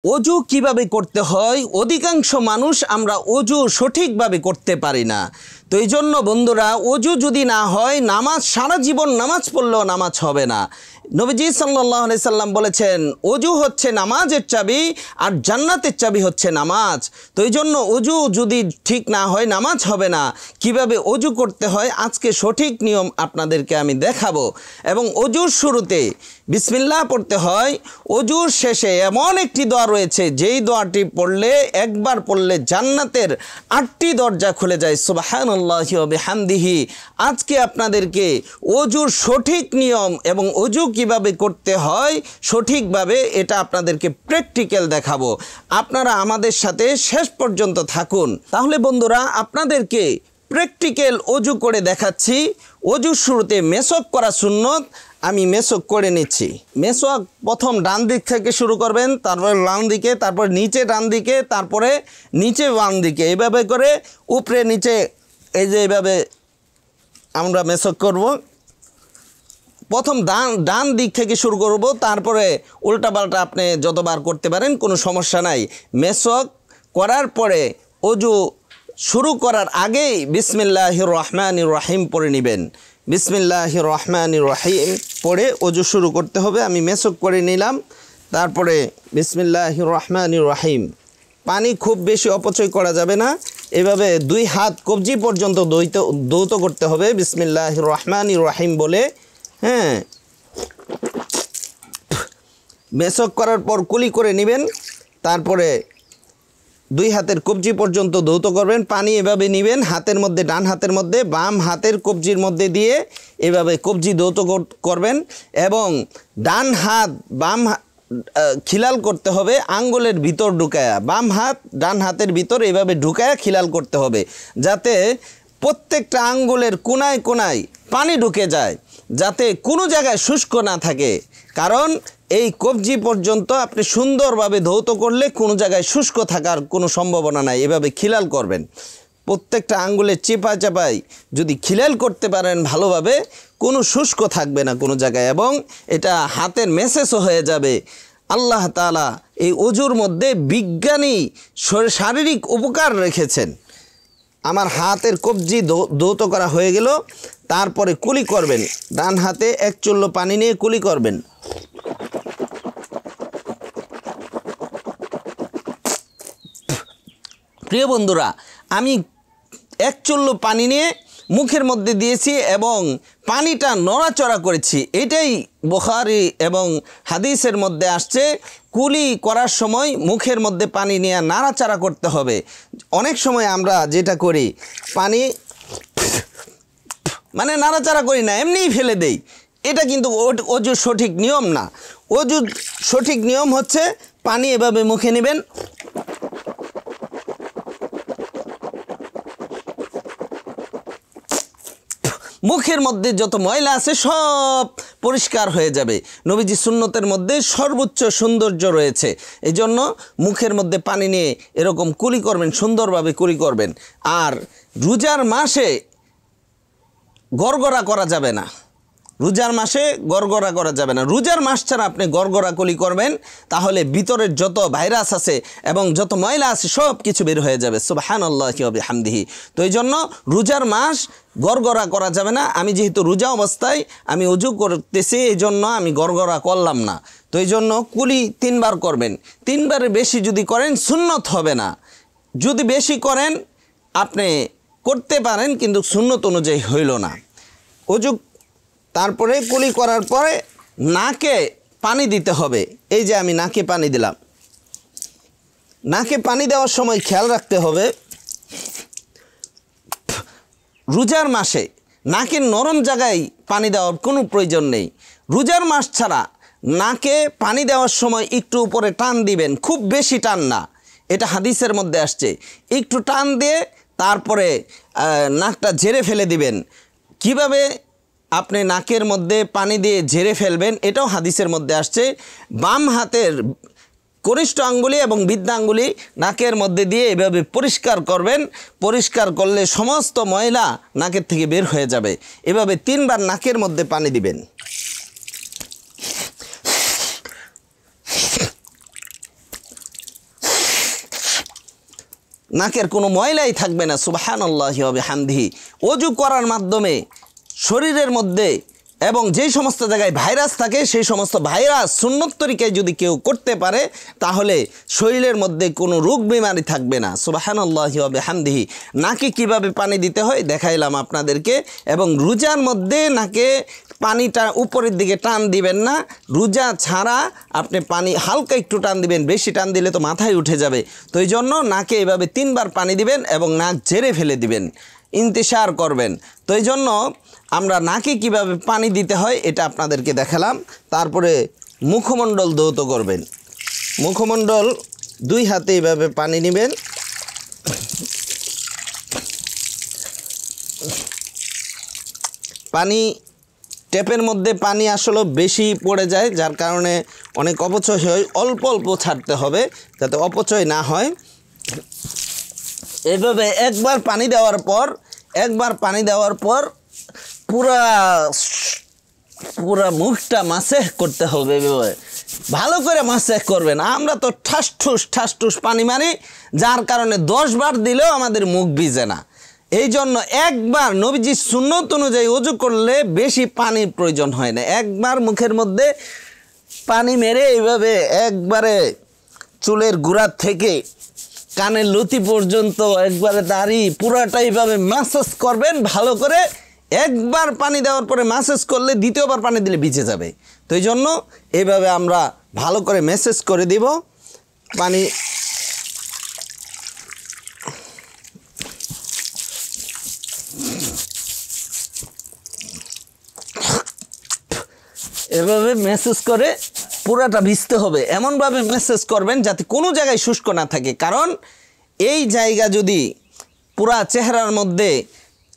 অজু কিভাবে করতে হয়? অধিকাংশ মানুষ আমরা অজু সঠিকভাবে করতে পারি না। তো এই জন্য বন্ধুরা, অজু যদি না হয়, নামাজ সারা জীবন নামাজ পড়লেও নামাজ হবে না। নবীজি সাল্লাল্লাহু আলাইহি সাল্লাম বলেছেন, অজু হচ্ছে নামাজের চাবি, আর জান্নাতের চাবি হচ্ছে নামাজ। তো এই জন্য অজু যদি ঠিক না হয়, নামাজ হবে না। কিভাবে অজু করতে হয় আজকে সঠিক নিয়ম আপনাদেরকে আমি দেখাবো। এবং অজুর শুরুতে বিসমিল্লাহ পড়তে হয়। অজুর শেষে এমন একটি দোয়া রয়েছে, যেই দোয়াটি পড়লে, একবার পড়লে জান্নাতের 8টি দরজা খুলে যায়। সুবহানাল্লাহি ওয়া বিহামদিহি। আজকে আপনাদেরকে অজুর সঠিক নিয়ম এবং অজু কিভাবে করতে হয় সঠিকভাবে, এটা আপনাদেরকে প্র্যাকটিক্যাল দেখাবো। আপনারা আমাদের সাথে শেষ পর্যন্ত থাকুন। তাহলে বন্ধুরা, আপনাদেরকে প্র্যাকটিক্যাল অজু করে দেখাচ্ছি। অজুর শুরুতে মেসওয়াক করা সুন্নত। আমি মেসওয়াক করে নিচ্ছি। মেসওয়াক প্রথম ডান দিক থেকে শুরু করবেন, তারপরে বাম দিকে, তারপর নিচে ডান দিকে, তারপরে নিচে বাম দিকে, এইভাবে করে উপরে নিচে, এই যে এইভাবে আমরা মেসওয়াক করব। প্রথম ডান দিক থেকে শুরু করব, তারপরে উল্টাপাল্টা আপনি যতবার করতে পারেন, কোনো সমস্যা নাই। মেসওয়াক করার পরে অজু শুরু করার আগেই বিসমিল্লাহির রহমানির রহিম পড়ে নেবেন। বিসমিল্লাহির রহমানির রহিম পড়ে অজু শুরু করতে হবে। আমি মেসওয়াক করে নিলাম, তারপরে বিসমিল্লাহির রহমানির রহিম। পানি খুব বেশি অপচয় করা যাবে না। এভাবে 2 হাত কবজি পর্যন্ত ধৌত করতে হবে বিসমিল্লাহির রহমানির রহিম বলে। হ্যাঁ, মেসওয়াক করার পর কুলি করে নেবেন, তারপরে 2 হাতের কবজি পর্যন্ত ধৌত করবেন। পানি এভাবে নেবেন হাতের মধ্যে, ডান হাতের মধ্যে, বাম হাতের কবজির মধ্যে দিয়ে এভাবে কবজি ধৌত করবেন। এবং ডান হাত বাম খিলাল করতে হবে আঙ্গুলের ভিতর ঢুকায়া। বাম হাত ডান হাতের ভিতর এভাবে ঢুকায়া খিলাল করতে হবে, যাতে প্রত্যেকটা আঙ্গুলের কোনায় কোনায় পানি ঢুকে যায়, যাতে কোনো জায়গায় শুষ্ক না থাকে। কারণ এই কবজি পর্যন্ত আপনি সুন্দরভাবে ধৌত করলে কোনো জায়গায় শুষ্ক থাকার কোনো সম্ভাবনা নাই। এভাবে খিলাল করবেন। প্রত্যেকটা আঙ্গুলের চেপায় চেপায় যদি খিলাল করতে পারেন ভালোভাবে, কোনো শুষ্ক থাকবে না কোনো জায়গায়, এবং এটা হাতের মেসেজও হয়ে যাবে। আল্লাহ তাআলা এই অজুর মধ্যে বিজ্ঞানী শারীরিক উপকার রেখেছেন। আমার হাতের কবজি ধৌত করা হয়ে গেল, তারপরে কুলি করবেন। ডান হাতে 1 চুল্লো পানি নিয়ে কুলি করবেন। প্রিয় বন্ধুরা, আমি 1 চুল্লো পানি নিয়ে মুখের মধ্যে দিয়েছি এবং পানিটা নড়াচড়া করেছি। এটাই বুখারী এবং হাদিসের মধ্যে আসছে, কুলি করার সময় মুখের মধ্যে পানি নিয়ে নাড়াচাড়া করতে হবে। অনেক সময় আমরা যেটা করি, পানি মানে নাড়াচাড়া করি না, এমনিই ফেলে দেই। এটা কিন্তু অজুর সঠিক নিয়ম না। অজুর সঠিক নিয়ম হচ্ছে পানি এভাবে মুখে নেবেন, মুখের মধ্যে যত ময়লা আছে সব পরিষ্কার হয়ে যাবে। নবীজি সুন্নতের মধ্যে সর্বোচ্চ সৌন্দর্য রয়েছে। এই জন্য মুখের মধ্যে পানি নিয়ে এরকম কুলি করবেন, সুন্দরভাবে কুলি করবেন। আর রোজার মাসে গড়গড়া করা যাবে না। রোজার মাসে গড়গড়া করা যাবে না। রোজার মাস ছাড়া আপনি গড়গড়া কুলি করবেন, তাহলে ভিতরের যত ভাইরাস আছে এবং যত ময়লা আছে সব কিছু বের হয়ে যাবে। সুবহানাল্লাহি ওয়া বিহামদিহি। তো এই জন্য রোজার মাস গড়গড়া করা যাবে না। আমি যেহেতু রোজা অবস্থায় আমি অজু করতেছি, এই জন্য আমি গড়গড়া করলাম না। তো এই জন্য কুলি 3 বার করবেন। 3 বারের বেশি যদি করেন সুন্নত হবে না। যদি বেশি করেন আপনি করতে পারেন, কিন্তু সুন্নত অনুযায়ী হইল না। অজু তারপরে কুলি করার পরে নাকে পানি দিতে হবে। এই যে আমি নাকে পানি দিলাম। নাকে পানি দেওয়ার সময় খেয়াল রাখতে হবে, রোজার মাসে নাকের নরম জায়গায় পানি দেওয়ার কোনো প্রয়োজন নেই। রোজার মাস ছাড়া নাকে পানি দেওয়ার সময় একটু উপরে টান দিবেন, খুব বেশি টান না। এটা হাদিসের মধ্যে আসছে। একটু টান দিয়ে তারপরে নাকটা ঝেড়ে ফেলে দিবেন। কিভাবে আপনি নাকের মধ্যে পানি দিয়ে ঝেড়ে ফেলবেন এটাও হাদিসের মধ্যে আসছে। বাম হাতের কনিষ্ঠ আঙ্গুলি এবং বৃদ্ধা আঙ্গুলি নাকের মধ্যে দিয়ে এভাবে পরিষ্কার করবেন। পরিষ্কার করলে সমস্ত ময়লা নাকের থেকে বের হয়ে যাবে। এভাবে 3 বার নাকের মধ্যে পানি দিবেন। নাকের কোনো ময়লাই থাকবে না। সুবহানাল্লাহি ওয়া বিহামদিহি। ওযু করার মাধ্যমে শরীরের মধ্যে এবং যেই সমস্ত জায়গায় ভাইরাস থাকে সেই সমস্ত ভাইরাস সুন্নত তরিকায় যদি কেউ করতে পারে তাহলে শরীরের মধ্যে কোনো রোগ বিমারি থাকবে না। সুবহানাল্লাহি ওয়া বিহামদিহি। নাকে কিভাবে পানি দিতে হয় দেখাইলাম আপনাদেরকে। এবং রোজার মধ্যে নাকে পানিটা উপরের দিকে টান দিবেন না, রোজা ছাড়া আপনি পানি হালকা একটু টান দিবেন, বেশি টান দিলে তো মাথায় উঠে যাবে। তো এই জন্য নাকে এভাবে 3 বার পানি দিবেন এবং নাক ঝেড়ে ফেলে দিবেন, ইন্তিশার করবেন। তো এই জন্য আমরা নাকে কিভাবে পানি দিতে হয় এটা আপনাদেরকে দেখালাম। তারপরে মুখমণ্ডল ধৌত করবেন। মুখমণ্ডল 2 হাতে এইভাবে পানি নেবেন, পানি ট্যাপের মধ্যে পানি আসলে বেশি পড়ে যায়, যার কারণে অনেক অপচয় হয়। অল্প অল্প ছাড়তে হবে যাতে অপচয় না হয়। এভাবে একবার পানি দেওয়ার পর পুরা মুখটা মাসেহ করতে হবে। এভাবে ভালো করে মাসেহ করবেন। আমরা তো ঠাস পানি মারি, যার কারণে 10 বার দিলেও আমাদের মুখ ভিজে না। এই জন্য একবার নবীজির সুন্নত অনুযায়ী ওযু করলে বেশি পানির প্রয়োজন হয় না। একবার মুখের মধ্যে পানি মেরে এইভাবে একবারে চুলের গোড়ার থেকে কানের লতি পর্যন্ত একবারে দাড়ি পুরাটা এইভাবে ম্যাসাজ করবেন ভালো করে। একবার পানি দেওয়ার পরে ম্যাসাজ করলে দ্বিতীয়বার পানি দিলে ভিজে যাবে। তো এই জন্য এইভাবে আমরা ভালো করে ম্যাসাজ করে দিব। পানি এভাবে ম্যাসাজ করে পুরাটা ভিজতে হবে। এমনভাবে ম্যাসাজ করবেন যাতে কোনো জায়গায় শুষ্ক না থাকে, কারণ এই জায়গা যদি পুরা চেহারার মধ্যে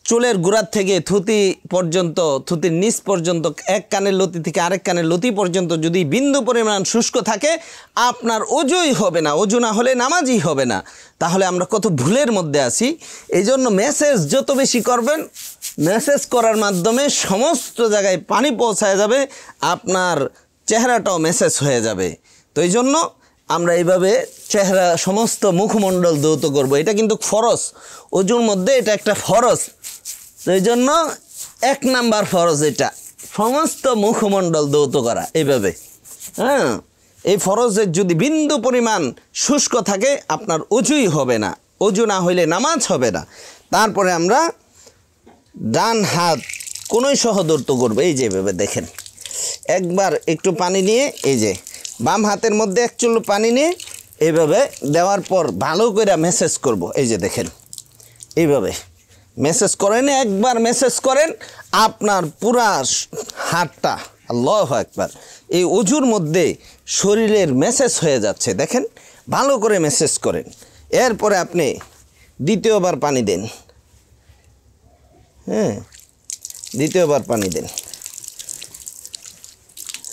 চুলের গোড়ার থেকে থুতি পর্যন্ত, থুতির নিচ পর্যন্ত, এক কানের লতি থেকে আরেক কানের লতি পর্যন্ত যদি বিন্দু পরিমাণ শুষ্ক থাকে আপনার ওযুই হবে না। ওযু না হলে নামাজই হবে না। তাহলে আমরা কত ভুলের মধ্যে আছি। এই জন্য ম্যাসাজ যত বেশি করবেন, ম্যাসাজ করার মাধ্যমে সমস্ত জায়গায় পানি পৌঁছায় যাবে, আপনার চেহারাটাও ম্যাসাজ হয়ে যাবে। তো এই জন্য আমরা এইভাবে চেহারা সমস্ত মুখমণ্ডল ধৌত করব। এটা কিন্তু ফরজ, ওযুর মধ্যে এটা একটা ফরজ। তো এই জন্য 1 নাম্বার ফরজ এটা, সমস্ত মুখমণ্ডল ধৌত করা এইভাবে। হ্যাঁ, এই ফরজের যদি বিন্দু পরিমাণ শুষ্ক থাকে আপনার ওযুই হবে না। ওযু না হইলে নামাজ হবে না। তারপরে আমরা ডান হাত কোনোই সহ ধৌত করবো। এই যে এভাবে দেখেন, একবার একটু পানি নিয়ে এই যে বাম হাতের মধ্যে 1 চুল পানি নিয়ে এইভাবে দেওয়ার পর ভালো করে ম্যাসাজ করব। এই যে দেখেন এইভাবে ম্যাসাজ করেন, একবার ম্যাসাজ করেন আপনার পুরা হাতটা, আল্লাহু আকবার, এই ওযুর মধ্যে শরীরের ম্যাসাজ হয়ে যাচ্ছে। দেখেন ভালো করে ম্যাসাজ করেন। এরপরে আপনি দ্বিতীয়বার পানি দেন। হ্যাঁ, দ্বিতীয়বার পানি দেন।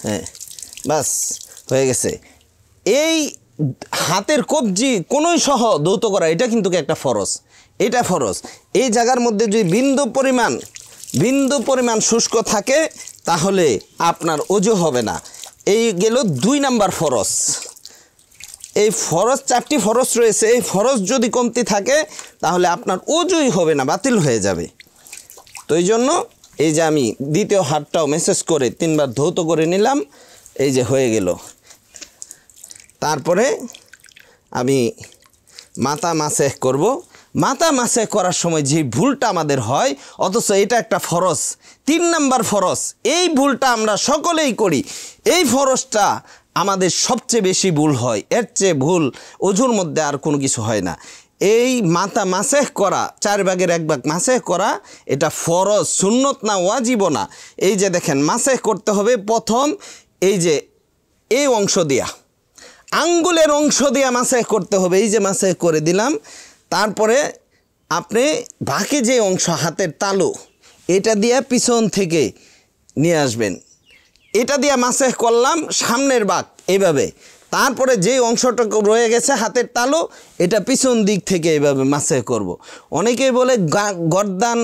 হ্যাঁ, বাস হয়ে গেছে। এই হাতের কবজি কোনোই সহ ধৌত করা এটা কিন্তু একটা ফরজ, এটা ফরজ। এই জায়গার মধ্যে যদি বিন্দু পরিমাণ শুষ্ক থাকে তাহলে আপনার ওযু হবে না। এই গেল 2 নাম্বার ফরজ। এই ফরজ 4টি ফরজ রয়েছে। এই ফরজ যদি কমতি থাকে তাহলে আপনার ওযুই হবে না, বাতিল হয়ে যাবে। তো এই জন্য এই যে আমি দ্বিতীয় হাতটাও ম্যাসাজ করে 3 বার ধৌত করে নিলাম। এই যে হয়ে গেল। তারপরে আমি মাথা মাসেহ করব। মাথা মাসেহ করার সময় যে ভুলটা আমাদের হয়, অথচ এটা একটা ফরজ, 3 নাম্বার ফরজ, এই ভুলটা আমরা সকলেই করি। এই ফরজটা আমাদের সবচেয়ে বেশি ভুল হয়। এর চেয়ে ভুল ওযুর মধ্যে আর কোনো কিছু হয় না। এই মাথা মাসেহ করা, 4 ভাগের 1 ভাগ মাসেহ করা, এটা ফরজ, সুন্নত না, ওয়াজিব না। এই যে দেখেন মাসেহ করতে হবে প্রথম এই যে এই অংশ দিয়া, আঙ্গুলের অংশ দিয়া মাসেহ করতে হবে। এই যে মাসেহ করে দিলাম। তারপরে আপনি বাকি যে অংশ হাতের তালু এটা দিয়ে পিছন থেকে নিয়ে আসবেন। এটা দিয়ে মাসেহ করলাম সামনের বাঁক এইভাবে। তারপরে যে অংশটা রয়ে গেছে হাতের তালু এটা পিছন দিক থেকে এইভাবে মাসেহ করব। অনেকেই বলে গর্দান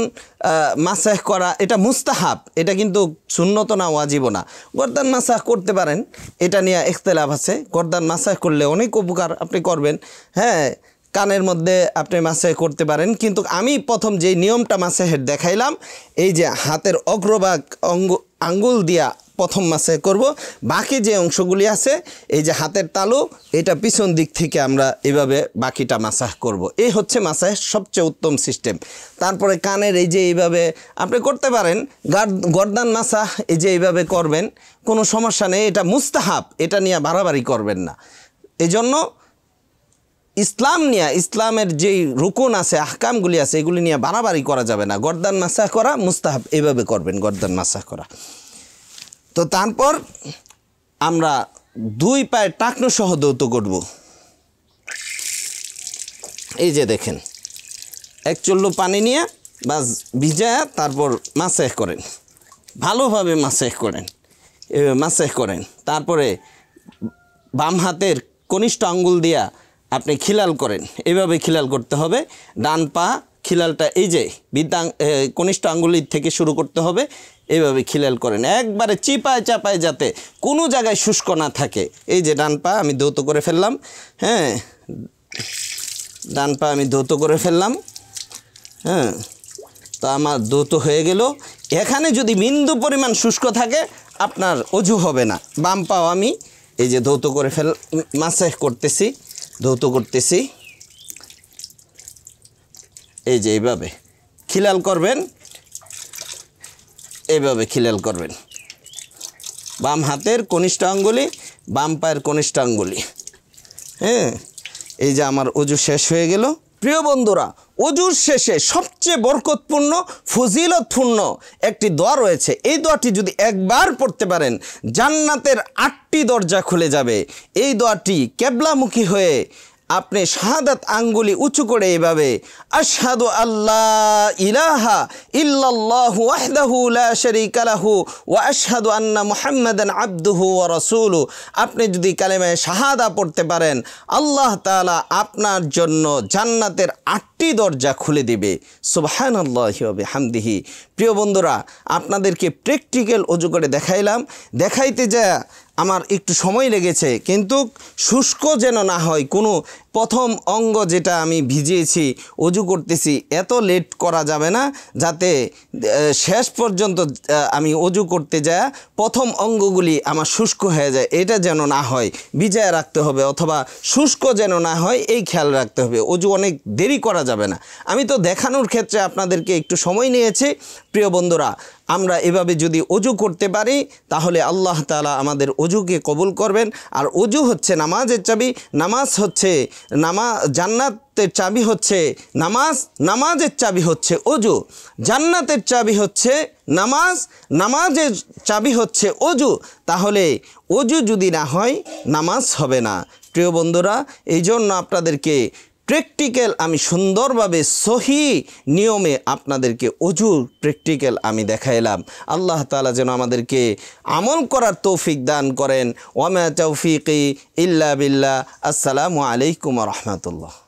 মাসেহ করা এটা মুস্তাহাব, এটা কিন্তু সুন্নত না, ওয়াজিব না। গর্দান মাসেহ করতে পারেন, এটা নিয়ে ইখতিলাফ আছে। গর্দান মাসেহ করলে অনেক উপকার আপনি করবেন। হ্যাঁ, কানের মধ্যে আপনি মাসাহ করতে পারেন, কিন্তু আমি প্রথম যে নিয়মটা মাসাহের দেখাইলাম, এই যে হাতের অগ্রভাগ আঙ্গুল দিয়া প্রথম মাসাহ করব, বাকি যে অংশগুলি আছে এই যে হাতের তালু, এটা পিছন দিক থেকে আমরা এভাবে বাকিটা মাসাহ করব। এই হচ্ছে মাসাহের সবচেয়ে উত্তম সিস্টেম। তারপরে কানের এই যে এইভাবে আপনি করতে পারেন, গর্দান মাসাহ এই যে এইভাবে করবেন, কোনো সমস্যা নেই, এটা মুস্তাহাব, এটা নিয়ে বাড়াবাড়ি করবেন না। এই জন্য ইসলামের যেই রুকুন আছে, আহকামগুলি আছে, এগুলি নিয়ে বাড়াবাড়ি করা যাবে না। গর্দান মাসাহ করা মুস্তাহাব, এইভাবে করবেন গর্দান মাসাহ করা। তো তারপর আমরা 2 পায়ের টাকনো সহ দৌত করব। এই যে দেখেন, 1 চুল্লু পানি নিয়ে বাস ভিজায়া তারপর মাসাহ করেন, ভালোভাবে মাসাহ করেন, মাসাহ করেন। তারপরে বাম হাতের কনিষ্ঠ আঙ্গুল দিয়া আপনি খিলাল করেন, এভাবে খিলাল করতে হবে। ডান পা খিলালটা এই যে কনিষ্ঠ আঙ্গুলির থেকে শুরু করতে হবে, এইভাবে খিলাল করেন, একবারে চিপায় চাপায় যাতে কোনো জায়গায় শুষ্ক না থাকে। এই যে ডান পা আমি ধৌত করে ফেললাম, হ্যাঁ, ডান পা আমি ধৌত করে ফেললাম, হ্যাঁ, তো আমার ধৌত হয়ে গেল। এখানে যদি বিন্দু পরিমাণ শুষ্ক থাকে আপনার অজু হবে না। বাম পাও আমি এই যে ধৌত করে মাসাহ করতেছি, ধৌত করতেছি, এই যে এইভাবে খিলাল করবেন, এইভাবে খিলাল করবেন। বাম হাতের কনিষ্ঠ আঙ্গুলি, বাম পায়ের কনিষ্ঠ আঙ্গুলি, হ্যাঁ। এই যে আমার অজু শেষ হয়ে গেল। প্রিয় বন্ধুরা, অজুর শেষে সবচেয়ে বরকতপূর্ণ ফজিলতপূর্ণ একটি দোয়া রয়েছে। এই দোয়াটি যদি একবার পড়তে পারেন জান্নাতের 8টি দরজা খুলে যাবে। এই দোয়াটি কেবলামুখী হয়ে আপনি শাহাদাত আঙ্গুলি উঁচু করে এইভাবে আশহাদু আল্লাহ ইলাহা ইল্লাল্লাহু ওয়াহদাহু লা শারীকা লাহু ওয়া আশহাদু আন্না মুহাম্মাদান আবদুহু ওয়া রাসূলুহু, আপনি যদি কালেমায়ে শাহাদা পড়তে পারেন আল্লাহ তাআলা আপনার জন্য জান্নাতের 8টি দরজা খুলে দিবে। সুবহানাল্লাহি ওয়া বিহামদিহি। প্রিয় বন্ধুরা, আপনাদেরকে প্র্যাকটিক্যাল অজু করে দেখাইলাম। দেখাইতে যা আমার একটু সময় লেগেছে, কিন্তু শুষ্ক যেন না হয়। কোনো প্রথম অঙ্গ যেটা আমি ভিজিয়েছি, অজু করতেছি, এত লেট করা যাবে না, যাতে শেষ পর্যন্ত আমি অজু করতে যায় প্রথম অঙ্গগুলি আমার শুষ্ক হয়ে যায়, এটা যেন না হয়, ভিজায় রাখতে হবে, অথবা শুষ্ক যেন না হয় এই খেয়াল রাখতে হবে। অজু অনেক দেরি করা যাবে না। আমি তো দেখানোর ক্ষেত্রে আপনাদেরকে একটু সময় নিয়েছি। প্রিয় বন্ধুরা, আমরা এভাবে যদি অজু করতে পারি তাহলে আল্লাহ তাআলা আমাদের অজুকে কবুল করবেন। আর অজু হচ্ছে নামাজের চাবি, নামাজ হচ্ছে জান্নাতের চাবি হচ্ছে নামাজ, নামাজের চাবি হচ্ছে অজু, জান্নাতের চাবি হচ্ছে নামাজ, নামাজের চাবি হচ্ছে অজু। তাহলে অজু যদি না হয় নামাজ হবে না। প্রিয় বন্ধুরা, এই জন্য আপনাদেরকে প্র্যাকটিক্যাল আমি সুন্দরভাবে সহি নিয়মে আপনাদেরকে অজুর প্র্যাকটিক্যাল আমি দেখাইলাম। আল্লাহ তাআলা যেন আমাদেরকে আমল করার তৌফিক দান করেন। ওয়া মা তাওফিকি ইল্লা বিল্লাহ। আসসালামু আলাইকুম ওয়া রাহমাতুল্লাহ।